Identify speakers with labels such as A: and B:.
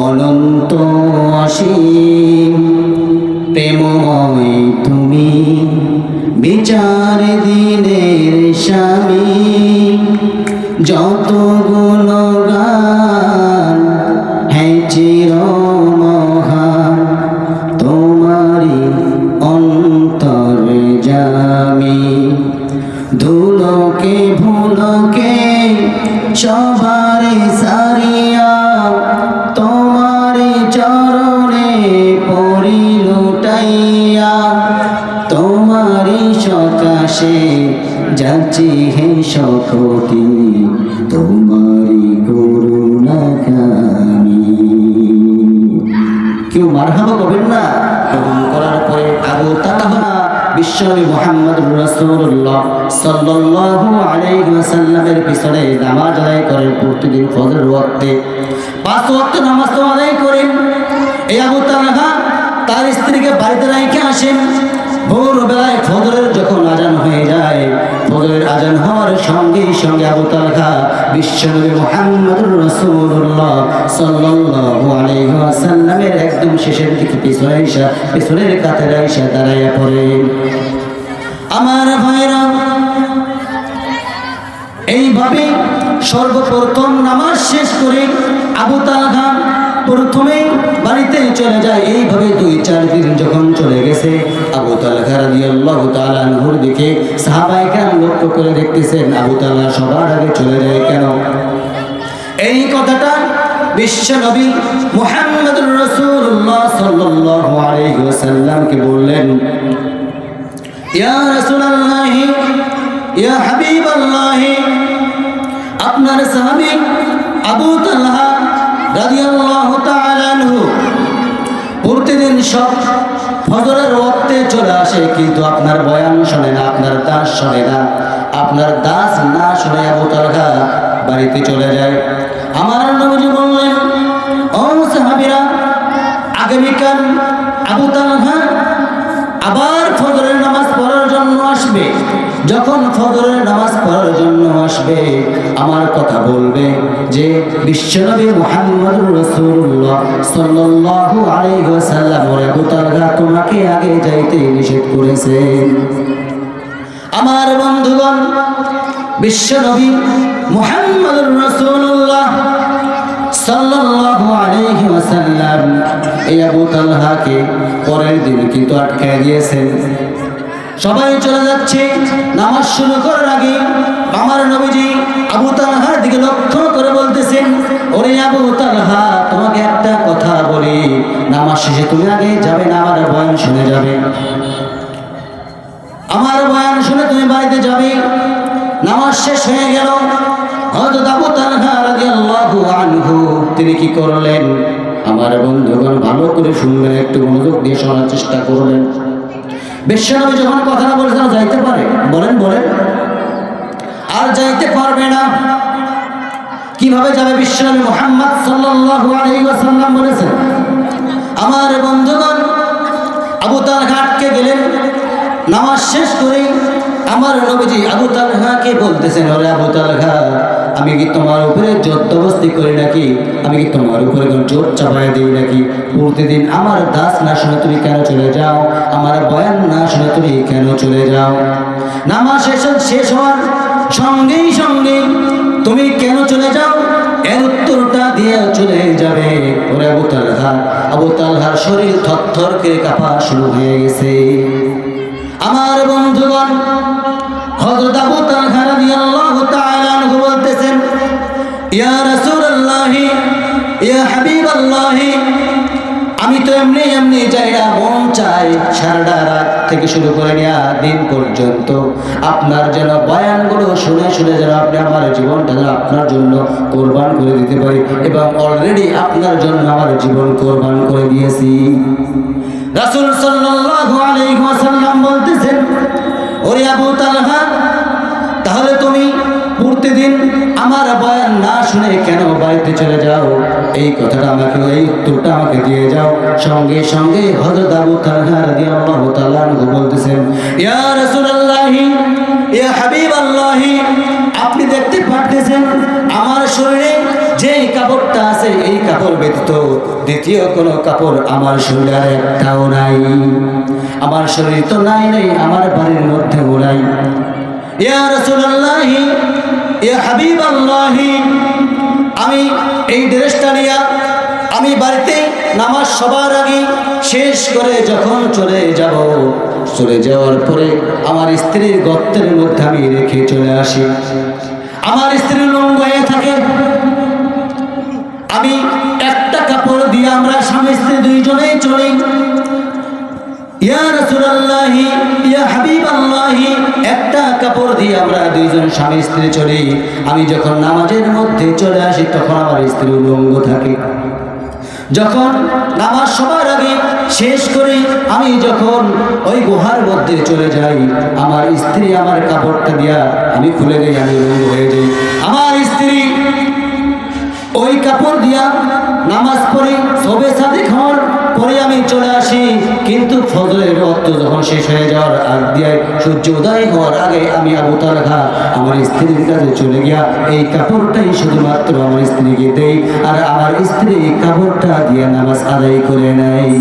A: অনন্ত অসীম প্রেমময় তুমি, বিচার দিনের স্বামী, যত গুণগান হ্যাঁ চির মহান তোমারি অন্তরে জামি। ধুলোকে ভুলোকে সবারে সারিয়া তোমারে চরণে পড়ি লুটাইয়া, তোমারি সকাশে যাচ্ছি হে সকতি, তোমারি করুণা কামি। কেউ মারহাবা করবেন না? গ্রহণ করার পরে আবু তালহা বিশ্বনবী মুহাম্মদুর রাসূলুল্লাহ সাল্লাল্লাহু আলাইহি ওয়াসাল্লামের পিছনে নামাজ আদায় করেন। প্রতিদিন ফজরের ওয়াক্তে 5 ওয়াক্ত নামাজ আদায় করেন। এই আবু তালহা তার স্ত্রীকে বাড়িতে রেখে আসেন। ভোরবেলায় ফজরের যখন আজান হয়ে যায়, ফজরের আজান হওয়ার সঙ্গে সঙ্গে আবু তালহা বিশ্বনবী মুহাম্মদুর রাসূলুল্লাহ সাল্লাল্লাহু আলাইহি ওয়াসাল্লামের একদম শেষের দিকে পিছনের কাতারে এসে দাঁড়াইয়া পড়েন। আমার ভাইরা, এইভাবে সর্বপ্রথম নামাজ শেষ করে আবু তালহা প্রথমে বাড়িতে চলে যায়। এইভাবে 2-4 দিন যখন চলে গেছে, আবু তালহা রাদিয়াল্লাহু তাআলা আনহুর দিকে সাহাবায়ে কেরাম লক্ষ্য করে দেখতেছেন আবু তালহা সবার আগে চলে যায় কেন? এই কথাটা বিশ্বনবী মুহাম্মদুর রাসূলুল্লাহ সাল্লাল্লাহু আলাইহি ওয়াসাল্লামকে বললেন। ইয়া রাসূলুল্লাহ, ইয়া হাবিবাল্লাহ, আপনার সাহাবী আবু তালহা রাদিয়াল্লাহু তাআলা আনহু প্রতিদিন সব ফজরের ওয়াক্তে চলে আসে, কিন্তু আপনার বয়ান শোনে না, আপনার দাস শোনে না। আপনার দাস না শুনে আবু তালহা বাড়িতে চলে যায়। আমার নবীজি বললেন, ও সাহাবীরা, আগামীকাল আবু তালহা আবার ফজরের নামাজ পড়ার জন্য আসবে। যখন ফজরের নামাজ পড়ার জন্য আসবে, আমার কথা বলবে যে বিশ্বনবী মুহাম্মদুর রাসূলুল্লাহ সাল্লাল্লাহু আলাইহি ওয়াসাল্লাম আবু তালহা তোমাকে আগে যাইতে নিষেধ করেছেন। আমার বন্ধুগণ, বিশ্বনবী মুহাম্মদুর রাসূলুল্লাহ সাল্লাল্লাহু আলাইহি ওয়াসাল্লাম এই আবু তালহাকে পরের দিন কিন্তু আটকায় দিয়েছেন। সবাই চলে যাচ্ছে, নামাজ শুরু করার আগে আমার নবীজি আবু তালহার দিকে লক্ষ্য করে বলতেছেন, ওরে আবু তালহা, তোমাকে একটা কথা বলি, নামাজ শেষে তুমি আগে যাবে না, আমার বয়ান শুনে যাবে। আমার বয়ান শুনে তুমি বাড়িতে যাবে। নামাজ শেষ হয়ে গেল। হযরত আবু তালহা রাদিয়াল্লাহু আনহু তিনি কি করলেন? আমার বন্ধুগণ, ভালো করে শুনবেন, একটু মনোযোগ দিয়ে শোনার চেষ্টা করবেন। বিশ্বনবী যখন কথা বলেছেন যাইতে পারে, বলেন বলেন, আর যাইতে পারবে না। কিভাবে যাবে? বিশ্বনবী মুহাম্মদ সাল্লাল্লাহু আলাইহি ওয়াসাল্লাম বলেছেন। আমার বন্ধুগণ, আবু তালহা আটকে গেলেন। নামাজ শেষ করে আমার নবীজি আবু তালহাকে বলতেছেন, ওরে আবু তালহা, আমি কি তোমার উপরে জবরদস্তি করি নাকি? আমি কি তোমার উপরে জোর চাপায় দিই নাকি? প্রতিদিন আমার দাস না শুনে তুমি কেন চলে যাও? আমার বয়ান না শুনে তুমি কেন চলে যাও? নামাজ শেষ হওয়ার সঙ্গে সঙ্গে তুমি কেন চলে যাও? এর উত্তরটা দিয়ে চলে যাবে। ওরে আবু তালহা, আবু তালহার শরীর থরথর করে কাঁপা শুরু হয়ে গেছে। আমার বন্ধুগণ, হযরত আবু তালহা রাদিয়াল্লাহু তাআলা আনহু বলতেছেন, ইয়া রাসূলুল্লাহ, ইয়া হাবিবাল্লাহ, আমি তো এমনি যাইরা মন চাই সারা রাত থেকে শুরু করে নিয়া দিন পর্যন্ত আপনার যেন বয়ানগুলো শুনে শুনে যেন আপনি আমার জীবনটা আপনার জন্য কোরবান করে দিতে পারি, এবং অলরেডি আপনার জন্য আমার জীবন কোরবান করে দিয়েছি। রাসূল সাল্লাল্লাহু আলাইহি ওয়াসাল্লাম বলতেছেন, ওরে আবু তালহা, তাহলে তুমি প্রতিদিন আমার বয়ান না শুনে কেন বাড়িতে চলে যাও? এই কথাটা আমাকে, এই উত্তরটা আমাকে দিয়ে যাও। সঙ্গে সঙ্গে হযরত আবু তালহা রাদিয়াল্লাহু তাআলা আনহু বলতেছেন, ইয়া রাসূলুল্লাহ, ইয়া হাবিবাল্লাহ, আপনি দেখতে পাচ্ছেন আমার শরীরে যে কাপড়টা আছে এই কাপড় ব্যতীত দ্বিতীয় কোনো কাপড় আমার শরীরে একটাও নাই। আমার শরীর তো নাই, আমার বাড়ির মধ্যেও নাই। ইয়া রাসূলুল্লাহ, ইয়া হাবিবাল্লাহ, আমি এই ড্রেসটা নিয়ে আমি বাড়িতে নামাজ সবার আগে শেষ করে যখন চলে যাওয়ার পরে আমার স্ত্রীর গর্তের মধ্যে আমি রেখে চলে আসি। আমার স্ত্রী লুঙ্গ হয়ে থাকে, আমি একটা কাপড় দিয়ে আমরা স্বামী স্ত্রী দুইজনেই চলি। ইয়া রাসূলুল্লাহ, ইয়া হাবিবাল্লাহ, একটা কাপড় দিয়ে আমরা দুইজন স্বামী স্ত্রী চলি। আমি যখন নামাজের মধ্যে চলে আসি তখন আমার স্ত্রী উলঙ্গ থাকে। যখন নামাজ সবার আগে শেষ করি আমি যখন ওই গুহার মধ্যে চলে যাই, আমার স্ত্রী আমার কাপড়টা দিয়া আমি খুলে দেই, আমি উলঙ্গ হয়ে যাই। আমার স্ত্রী ওই কাপড় দিয়া নামাজ পড়ি, সবে সাদিক হওয়ার পরে আমি চলে আসি। কিন্তু ফজরের ওয়াক্ত যখন শেষ হয়ে যাওয়ার আগ দিয়ে সূর্য উদয় হওয়ার আগে আমি আবু তালহা আমার স্ত্রীর কাছে চলে গিয়া এই কাপড়টাই শুধুমাত্র আমার স্ত্রীকে দেই, আর আমার স্ত্রী কাপড়টা দিয়ে নামাজ আদায় করে নেয়।